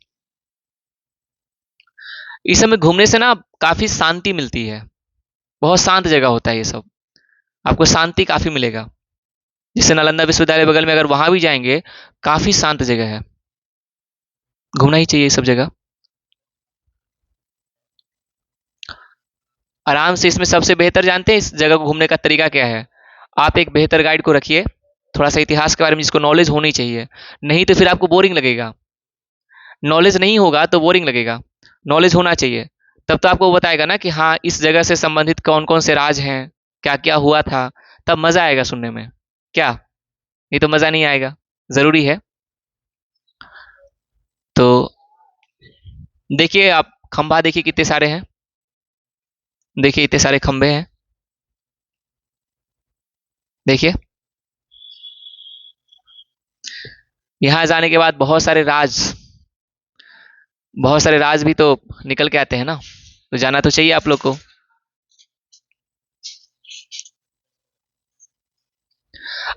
इस समय घूमने से ना काफी शांति मिलती है, बहुत शांत जगह होता है ये सब, आपको शांति काफी मिलेगा। जैसे नालंदा विश्वविद्यालय बगल में, अगर वहां भी जाएंगे, काफी शांत जगह है, घूमना ही चाहिए ये सब जगह आराम से। इसमें सबसे बेहतर जानते हैं इस जगह को घूमने का तरीका क्या है, आप एक बेहतर गाइड को रखिए, थोड़ा सा इतिहास के बारे में जिसको नॉलेज होनी चाहिए, नहीं तो फिर आपको बोरिंग लगेगा। नॉलेज नहीं होगा तो बोरिंग लगेगा, नॉलेज होना चाहिए, तब तो आपको वो बताएगा ना कि हाँ इस जगह से संबंधित कौन कौन से राज हैं, क्या क्या हुआ था, तब मजा आएगा सुनने में। क्या, नहीं तो मजा नहीं आएगा, जरूरी है। तो देखिए आप, खंभा देखिए कितने सारे हैं, देखिए इतने सारे खंभे हैं, देखिए। यहाँ जाने के बाद बहुत सारे राज भी तो निकल के आते हैं ना, तो जाना तो चाहिए आप लोग को।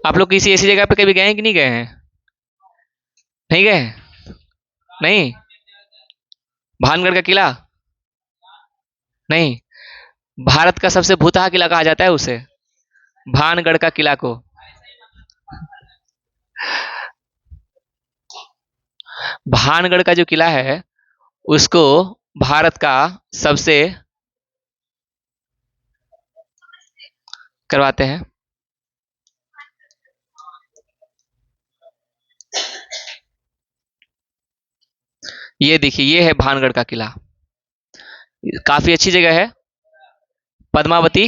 आप लोग किसी ऐसी जगह पे कभी गए हैं कि नहीं गए हैं, नहीं गए हैं, नहीं, भानगढ़ का किला, नहीं, भारत का सबसे भूतहा किला कहा जाता है उसे, भानगढ़ का किला को। भानगढ़ का जो किला है, उसको भारत का सबसे, करवाते हैं। ये देखिए, ये है भानगढ़ का किला, काफी अच्छी जगह है। पद्मावती,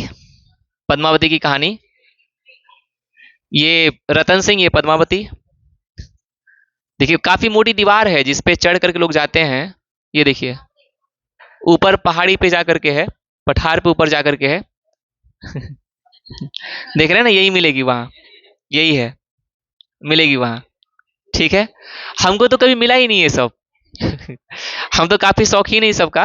पद्मावती की कहानी, ये रतन सिंह, ये पद्मावती, देखिए काफी मोटी दीवार है जिस पे चढ़ करके लोग जाते हैं। ये देखिए, ऊपर पहाड़ी पे जा करके है, पठार पे ऊपर जा करके है। देख रहे हैं ना, यही मिलेगी वहां, यही है, मिलेगी वहां। ठीक है, हमको तो कभी मिला ही नहीं ये सब। हम तो काफी शौकीन है इस सब का।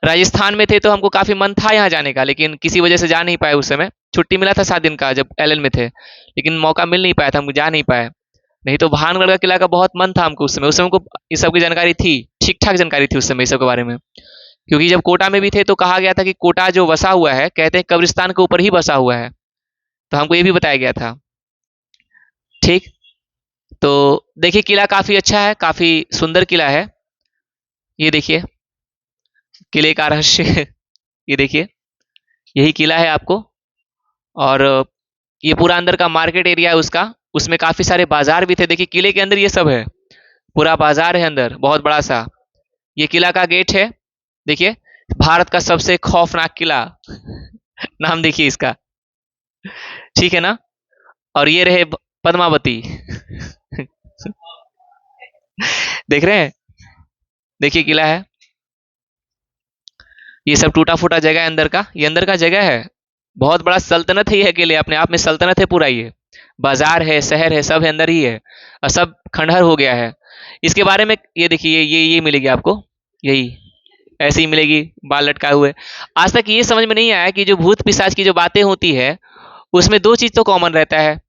राजस्थान में थे तो हमको काफी मन था यहाँ जाने का, लेकिन किसी वजह से जा नहीं पाए। उस समय छुट्टी मिला था 7 दिन का जब एलएल में थे, लेकिन मौका मिल नहीं पाया था, हम जा नहीं पाए। नहीं तो भानगढ़ का किला का बहुत मन था हमको। उस समय हमको इस सब की जानकारी थी, ठीक ठाक जानकारी थी उस समय इस सब के बारे में। क्योंकि जब कोटा में भी थे तो कहा गया था कि कोटा जो बसा हुआ है, कहते हैं कब्रिस्तान के ऊपर ही बसा हुआ है, तो हमको ये भी बताया गया था। ठीक, तो देखिए किला काफी अच्छा है, काफी सुंदर किला है। ये देखिए किले का रहस्य। ये देखिए, यही किला है आपको। और ये पूरा अंदर का मार्केट एरिया है उसका, उसमें काफी सारे बाजार भी थे। देखिए किले के अंदर ये सब है, पूरा बाजार है अंदर बहुत बड़ा सा। ये किला का गेट है, देखिए, भारत का सबसे खौफनाक किला। नाम देखिए इसका, ठीक है ना। और ये रहे पद्मावती। देख रहे हैं, देखिए किला है। ये सब टूटा फूटा जगह है अंदर का, ये अंदर का जगह है। बहुत बड़ा सल्तनत है ये अकेले अपने आप में, सल्तनत है पूरा ये। बाजार है, शहर है, सब है अंदर ही है, और सब खंडहर हो गया है। इसके बारे में ये देखिए, ये मिलेगी आपको, यही ऐसे ही मिलेगी, बाल लटकाए हुए। आज तक ये समझ में नहीं आया कि जो भूत पिशाच की जो बातें होती है उसमें दो चीज तो कॉमन रहता है।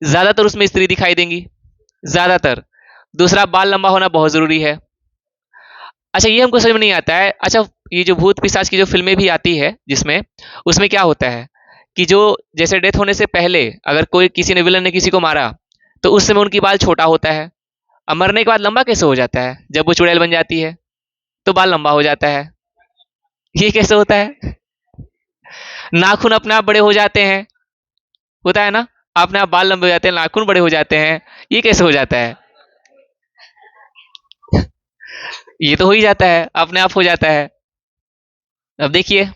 ज्यादातर उसमें स्त्री दिखाई देंगी, ज्यादातर। दूसरा, बाल लंबा होना बहुत जरूरी है। अच्छा, ये हमको समझ में नहीं आता है। अच्छा, ये जो भूत पिशाच की जो फिल्में भी आती है जिसमें, उसमें क्या होता है कि जो जैसे डेथ होने से पहले अगर कोई किसी ने विलन ने किसी को मारा, तो उस समय उनकी बाल छोटा होता है, अब मरने के बाद लंबा कैसे हो जाता है? जब वो चुड़ैल बन जाती है तो बाल लंबा हो जाता है। ये कैसे होता है? नाखून अपने आप बड़े हो जाते हैं, होता है ना, अपने आप बाल लंबे हो जाते हैं, नाखून बड़े हो जाते हैं। ये कैसे हो जाता है? ये तो हो ही जाता है, अपने आप हो जाता है। अब देखिए,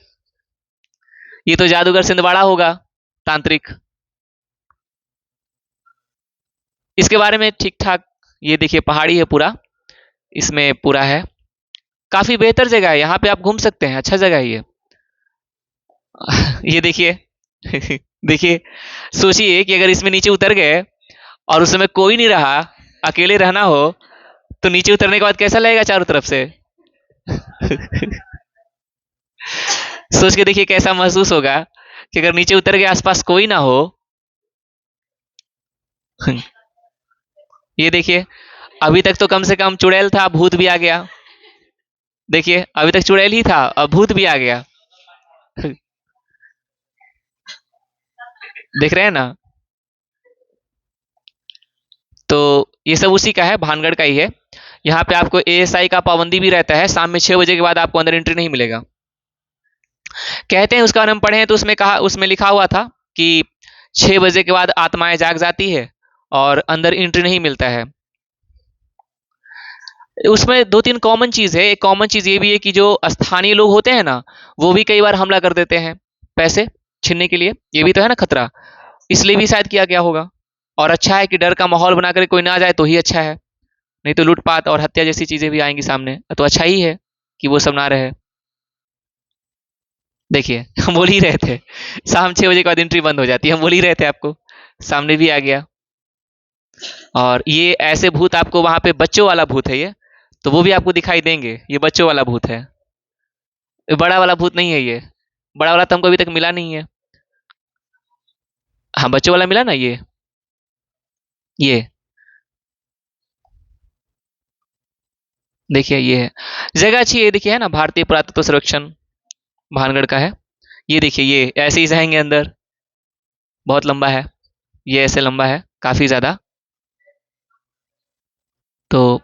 ये तो जादूगर सिंदवाड़ा होगा, तांत्रिक। इसके बारे में ठीक ठाक, ये देखिए पहाड़ी है पूरा, इसमें पूरा है। काफी बेहतर जगह है, यहाँ पे आप घूम सकते हैं, अच्छा जगह है ये। ये देखिए। देखिए, सोचिए कि अगर इसमें नीचे उतर गए और उस समय कोई नहीं रहा, अकेले रहना हो, तो नीचे उतरने के बाद कैसा लगेगा चारों तरफ से? सोच के देखिए कैसा महसूस होगा कि अगर नीचे उतर के आसपास कोई ना हो। ये देखिए, अभी तक तो कम से कम चुड़ैल था, भूत भी आ गया। देखिए अभी तक चुड़ैल ही था, अब भूत भी आ गया। देख रहे हैं ना। तो ये सब उसी का है, भानगढ़ का ही है। यहाँ पे आपको एएसआई का पाबंदी भी रहता है, शाम में 6 बजे के बाद आपको अंदर एंट्री नहीं मिलेगा। कहते हैं उसका बारे में पढ़े हैं तो उसमें कहा, उसमें लिखा हुआ था कि 6 बजे के बाद आत्माएं जाग जाती है और अंदर एंट्री नहीं मिलता है। उसमें दो तीन कॉमन चीज है। एक कॉमन चीज ये भी है कि जो स्थानीय लोग होते हैं ना, वो भी कई बार हमला कर देते हैं पैसे छीनने के लिए। ये भी तो है ना खतरा, इसलिए भी शायद किया गया होगा। और अच्छा है कि डर का माहौल बनाकर कोई ना जाए तो ही अच्छा है, नहीं तो लूटपाट और हत्या जैसी चीजें भी आएंगी सामने, तो अच्छा ही है कि वो सब ना रहे। देखिए, हम बोल ही रहे थे शाम 6 बजे के बाद एंट्री बंद हो जाती है, हम बोल ही रहे थे आपको, सामने भी आ गया। और ये ऐसे भूत आपको वहां पे, बच्चों वाला भूत है ये, तो वो भी आपको दिखाई देंगे। ये बच्चों वाला भूत है, ये बड़ा वाला भूत नहीं है ये। बड़ा वाला तो हमको अभी तक मिला नहीं है। हाँ, बच्चों वाला मिला ना ये देखिए, ये है। जगह अच्छी है, देखिए है ना, भारतीय पुरातत्व सर्वेक्षण भानगढ़ का है। ये देखिए, ये ऐसे ही जाएंगे अंदर, बहुत लंबा है, ये ऐसे लंबा है काफी ज्यादा। तो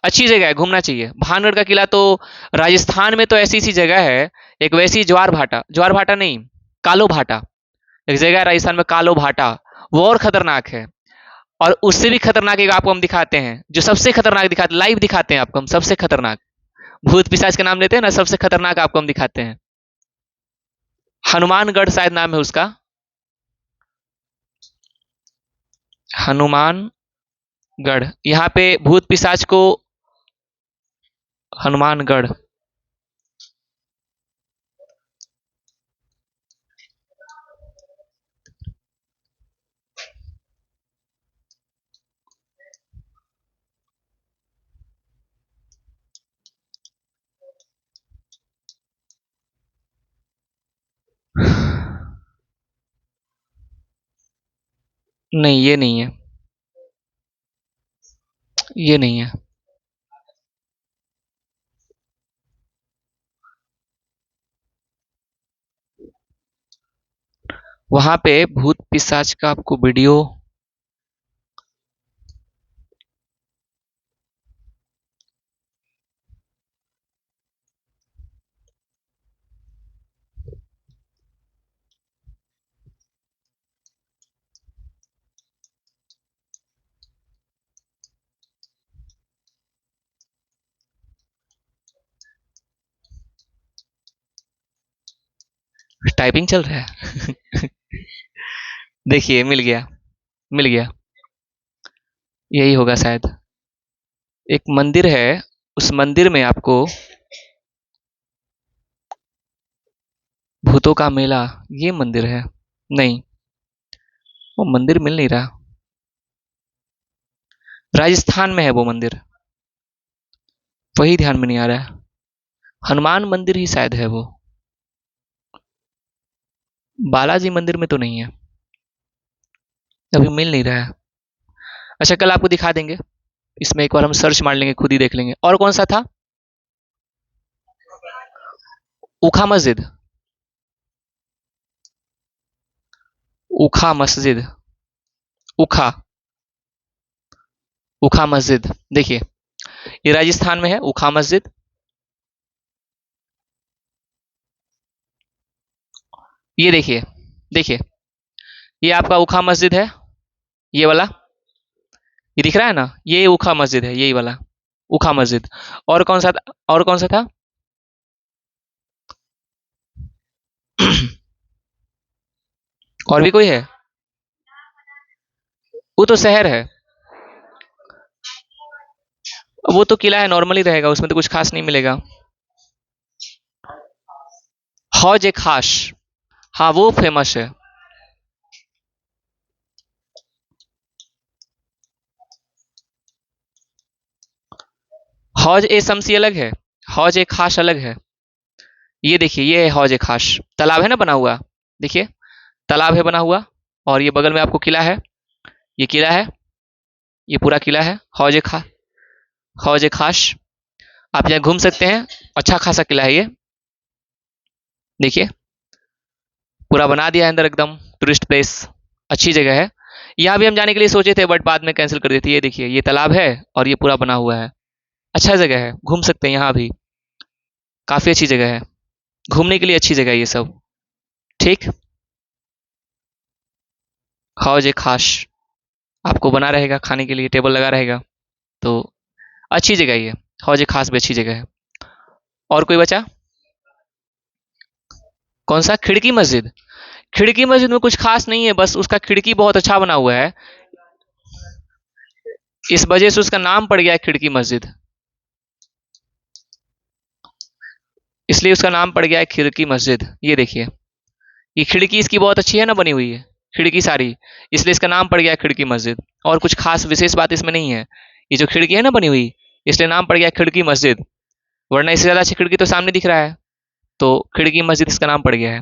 अच्छी जगह है, घूमना चाहिए। भानगढ़ का किला तो राजस्थान में तो ऐसी सी जगह है, एक वैसी ज्वार भाटा, ज्वार भाटा नहीं, कालो भाटा, एक जगह है राजस्थान में कालो भाटा, वो और खतरनाक है। और उससे भी खतरनाक एक आपको हम दिखाते हैं, जो सबसे खतरनाक दिखाते, लाइव दिखाते हैं आपको हम, सबसे खतरनाक। भूत पिशाच के नाम लेते हैं ना, सबसे खतरनाक आपको हम दिखाते हैं। हनुमानगढ़ शायद नाम है उसका, हनुमानगढ़। गढ़, यहाँ पे भूत पिशाच को हनुमानगढ़। नहीं, ये नहीं है, ये नहीं है। वहां पे भूत पिशाच का आपको वीडियो। टाइपिंग चल रहा है। देखिए, मिल गया, मिल गया। यही होगा शायद। एक मंदिर है, उस मंदिर में आपको भूतों का मेला, ये मंदिर है। नहीं, वो मंदिर मिल नहीं रहा। राजस्थान में है वो मंदिर, वही ध्यान में नहीं आ रहा है। हनुमान मंदिर ही शायद है वो। बालाजी मंदिर में तो नहीं है, अभी मिल नहीं रहा है। अच्छा, कल आपको दिखा देंगे। इसमें एक बार हम सर्च मार लेंगे, खुद ही देख लेंगे। और कौन सा था? उखा मस्जिद। उखा मस्जिद। उखा। उखा मस्जिद। देखिए, ये राजस्थान में है उखा मस्जिद। ये देखिए, देखिए, ये आपका उखा मस्जिद है, ये वाला। ये दिख रहा है ना, ये उखा मस्जिद है, यही वाला उखा मस्जिद। और कौन सा था? और कौन सा था? और भी कोई है? वो तो शहर है। वो तो किला है, नॉर्मली रहेगा, उसमें तो कुछ खास नहीं मिलेगा। हौज ए खास। हाँ, वो फेमस है। हौज ए शमसी अलग है, हौज ए खास अलग है। ये देखिए, ये है हौज ए खास। तालाब है ना बना हुआ, देखिए, तालाब है बना हुआ। और ये बगल में आपको किला है, ये किला है, ये पूरा किला है। हौज ए खास। आप यहाँ घूम सकते हैं, अच्छा खासा किला है ये। देखिए, पूरा बना दिया है अंदर, एकदम टूरिस्ट प्लेस, अच्छी जगह है। यहाँ भी हम जाने के लिए सोचे थे, बट बाद में कैंसिल कर दी थी। ये देखिए, ये तालाब है और ये पूरा बना हुआ है। अच्छा जगह है, घूम सकते हैं यहाँ भी। काफी अच्छी जगह है, घूमने के लिए अच्छी जगह है ये सब। ठीक। हौज ए खास आपको बना रहेगा, खाने के लिए टेबल लगा रहेगा। तो अच्छी जगह है ये, हौज ए खास भी अच्छी जगह है। और कोई बचा? कौन सा? खिड़की मस्जिद। खिड़की मस्जिद में कुछ खास नहीं है, बस उसका खिड़की बहुत अच्छा बना हुआ है, इस वजह से उसका नाम पड़ गया है खिड़की मस्जिद। इसलिए उसका नाम पड़ गया है खिड़की मस्जिद। ये देखिए, ये खिड़की इसकी बहुत अच्छी है ना, बनी हुई है खिड़की सारी, इसलिए इसका नाम पड़ गया है खिड़की मस्जिद। और कुछ खास विशेष बात इसमें नहीं है। ये जो खिड़की है ना बनी हुई, इसलिए नाम पड़ गया खिड़की मस्जिद। वरना इससे ज्यादा अच्छी खिड़की तो सामने दिख रहा है, तो खिड़की मस्जिद इसका नाम पड़ गया है।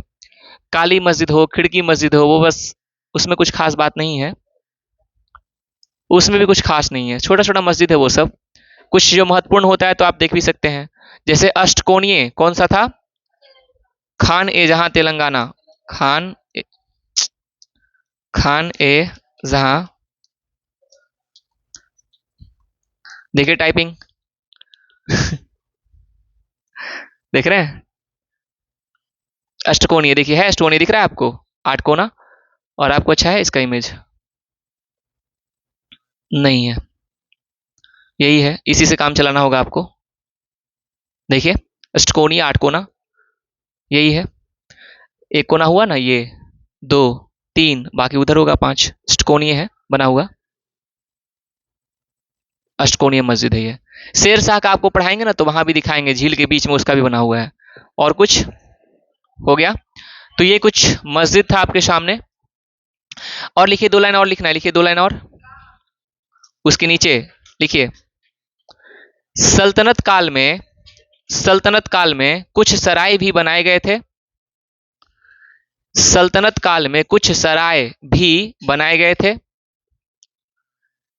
काली मस्जिद हो, खिड़की मस्जिद हो, वो बस, उसमें कुछ खास बात नहीं है। उसमें भी कुछ खास नहीं है, छोटा छोटा मस्जिद है वो सब। कुछ जो महत्वपूर्ण होता है तो आप देख भी सकते हैं। जैसे अष्टकोणीय कौन सा था? खान ए जहां तेलंगाना। खान खान ए जहां। देखिए टाइपिंग। देख रहे हैं? अष्टकोणीय देखिए, है अष्टकोणीय दिख रहा है आपको? आठ कोना। और आपको अच्छा है इसका इमेज? नहीं है। यही है, इसी से काम चलाना होगा आपको। देखिए, अष्टकोणीय आठ कोना, यही है। एक कोना हुआ ना ये, दो, तीन, बाकी उधर होगा पांच। अष्टकोणीय है बना हुआ। अष्टकोणीय मस्जिद है ये। शेर शाह का आपको पढ़ाएंगे ना तो वहां भी दिखाएंगे, झील के बीच में उसका भी बना हुआ है। और कुछ हो गया? तो ये कुछ मस्जिद था आपके सामने। और लिखिए 2 लाइन और लिखना है, लिखिए 2 लाइन और। उसके नीचे लिखिए सल्तनत काल में, सल्तनत काल में कुछ सराय भी बनाए गए थे। सल्तनत काल में कुछ सराय भी बनाए गए थे।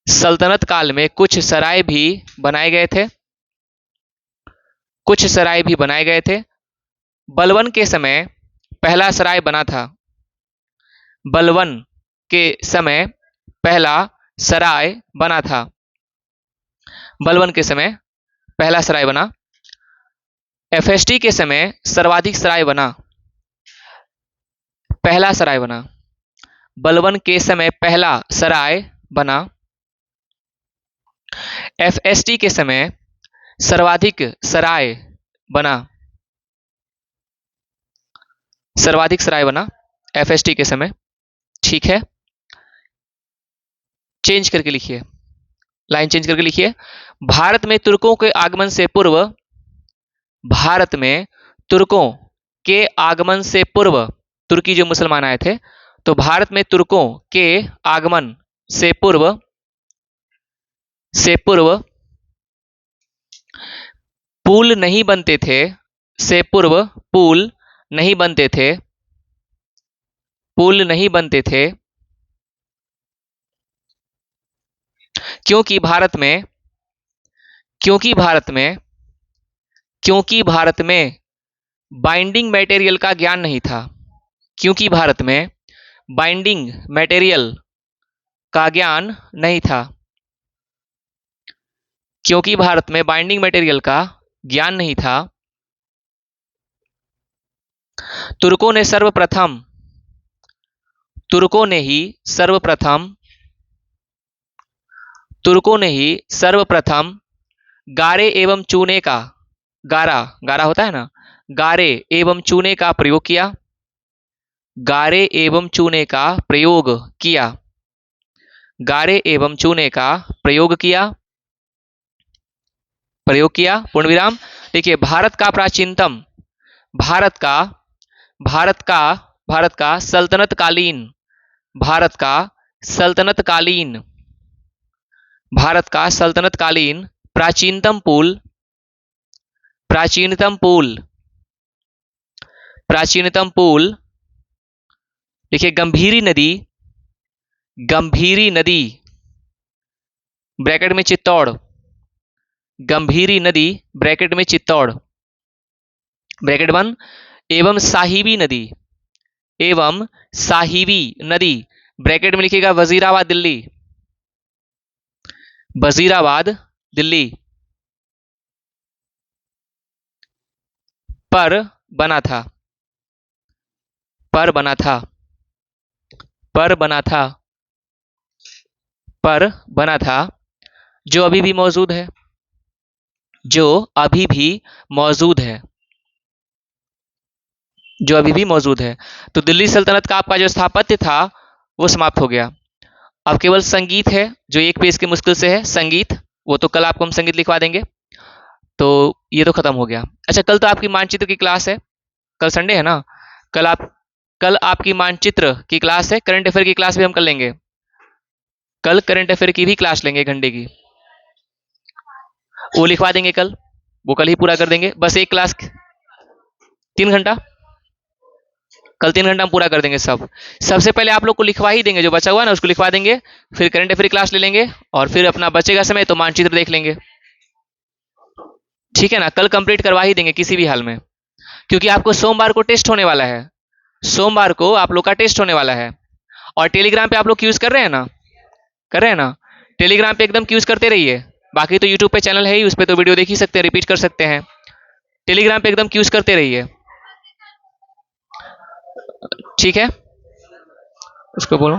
सल्तनत काल में कुछ सराय भी बनाए गए थे। कुछ सराय भी बनाए गए थे। बलवन के समय पहला सराय बना था। बलवन के समय पहला सराय बना था। बलवन के समय पहला सराय बना। एफएसटी के समय सर्वाधिक सराय बना। पहला सराय बना। बलवन के समय पहला सराय बना। एफएसटी के समय सर्वाधिक सराय बना। सर्वाधिक सराय बना एफएसटी के समय। ठीक है, चेंज करके लिखिए, लाइन चेंज करके लिखिए। भारत में तुर्कों के आगमन से पूर्व, भारत में तुर्कों के आगमन से पूर्व, तुर्की जो मुसलमान आए थे, तो भारत में तुर्कों के आगमन से पूर्व, से पूर्व पुल नहीं बनते थे। से पूर्व पुल नहीं बनते थे। पुल नहीं बनते थे क्योंकि भारत में, क्योंकि भारत में, क्योंकि भारत में बाइंडिंग मटेरियल का ज्ञान नहीं था। क्योंकि भारत में बाइंडिंग मटेरियल का ज्ञान नहीं था। क्योंकि भारत में बाइंडिंग मटेरियल का ज्ञान नहीं था। तुर्कों ने सर्वप्रथम, तुर्कों ने ही सर्वप्रथम, तुर्कों ने ही सर्वप्रथम गारे एवं चूने का, गारा, गारा होता है ना, गारे एवं चूने का प्रयोग किया। गारे एवं चूने का प्रयोग किया। गारे एवं चूने का प्रयोग किया। प्रयोग किया, पूर्ण विराम। देखिए भारत का प्राचीनतम, भारत का, भारत का, भारत का सल्तनत कालीन, भारत का सल्तनत कालीन, भारत का सल्तनत कालीन प्राचीनतम पुल, प्राचीनतम पुल, प्राचीनतम पुल, देखिए गंभीरी नदी, गंभीरी नदी ब्रैकेट में चित्तौड़, गंभीरी नदी ब्रैकेट में चित्तौड़, ब्रैकेट बंद, एवं साहिबी नदी, एवं साहिबी नदी ब्रैकेट में लिखिएगा वजीराबाद दिल्ली, वजीराबाद दिल्ली पर बना था। पर बना था। पर बना था। पर बना था, जो अभी भी मौजूद है, जो अभी भी मौजूद है, जो अभी भी मौजूद है। तो दिल्ली सल्तनत का आपका जो स्थापत्य था वो समाप्त हो गया। अब केवल संगीत है जो एक पेज के मुश्किल से है, संगीत, वो तो कल आपको हम संगीत लिखवा देंगे। तो ये तो खत्म हो गया। अच्छा, कल तो आपकी मानचित्र की क्लास है, कल संडे है ना, कल आपकी मानचित्र की क्लास है। करंट अफेयर की क्लास भी हम कर लेंगे, कल करंट अफेयर की भी क्लास लेंगे 1 घंटे की, वो लिखवा देंगे कल, वो कल ही पूरा कर देंगे। बस एक क्लास 3 घंटा, कल 3 घंटा हम पूरा कर देंगे सब। सबसे पहले आप लोग को लिखवा ही देंगे, जो बचा हुआ ना उसको लिखवा देंगे, फिर करंट अफेयर क्लास ले लेंगे, और फिर अपना बचेगा समय तो मानचित्र देख लेंगे। ठीक है ना, कल कंप्लीट करवा ही देंगे किसी भी हाल में, क्योंकि आपको सोमवार को टेस्ट होने वाला है। सोमवार को आप लोग का टेस्ट होने वाला है। और टेलीग्राम पे आप लोग यूज कर रहे हैं ना, कर रहे हैं ना, टेलीग्राम पे एकदम यूज करते रहिए। बाकी तो यूट्यूब पे चैनल है ही, उस पर तो वीडियो देख ही सकते हैं, रिपीट कर सकते हैं। टेलीग्राम पे एकदम यूज करते रहिए, ठीक है, उसको बोलो।